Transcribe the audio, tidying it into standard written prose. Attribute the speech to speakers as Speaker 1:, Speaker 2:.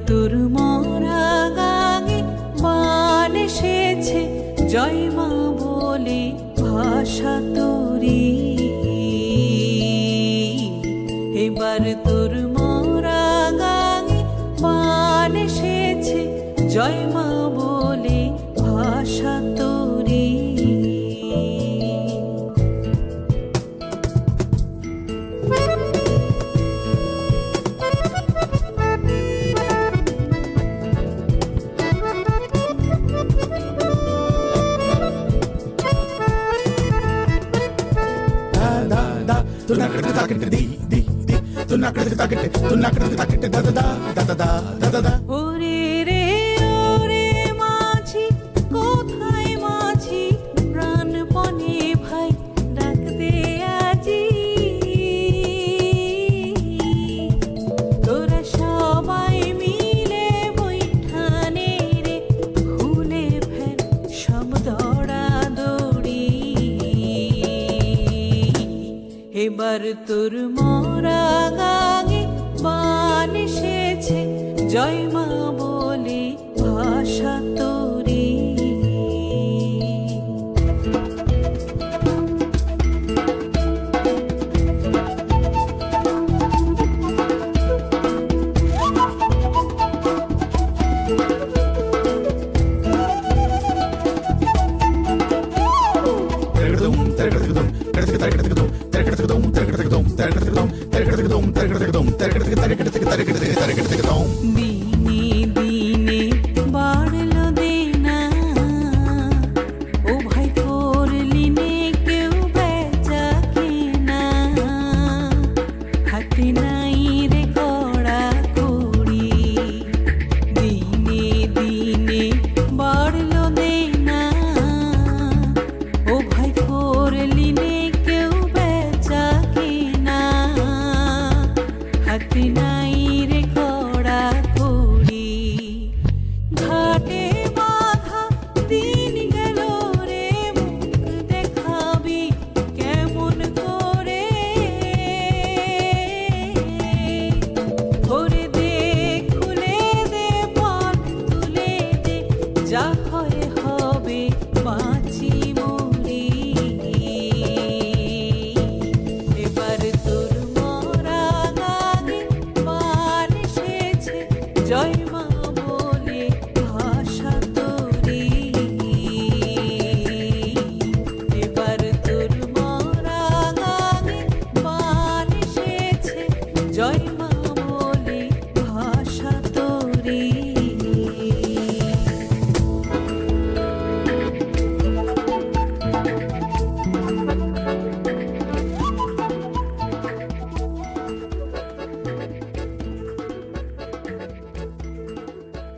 Speaker 1: তোর মরা গাঙে বান এসেছে, জয় মা বলে ভাষা তোরি। এবার তোর মরা গাঙে বান এসেছে, জয় মা বলে ভাষা তোরি। ওরে রে ওরে মাঝি, কোথায় মাঝি, প্রাণপণে ভাই ডাক দে আজি। তোরা সবাই মিলে বৈঠানে রে, খুলে ফেল সব দৌড়াদৌড়ি। এবার তোর মরা গাঙে বান এসেছে, জয় মা বলে ভাষা তোরি। দিনে দিনে বাড়লো দেনা, ও ভাই করলি নে কেউ বেচা কেনা। হাতে নাই রে কড়া কড়ি, দিনে দিনে বাড়লো দেনা, ও ভাই করলি নে কেউ বেচা কেনা। হাতে নাই রে কড়া কড়ি, ঘাটে বাঁধা দিন গেল রে, মুখ দেখাবি কেমন করে। করে দে খুলে দে পথ তুলে দে, যা হয় হবে বাঁচি মরি। এবার তোর মরা গাঙে বান এসেছে, জয় মা বলে ভাষা তোরি। এবার তোর মরা গাঙে বান এসেছে, জয়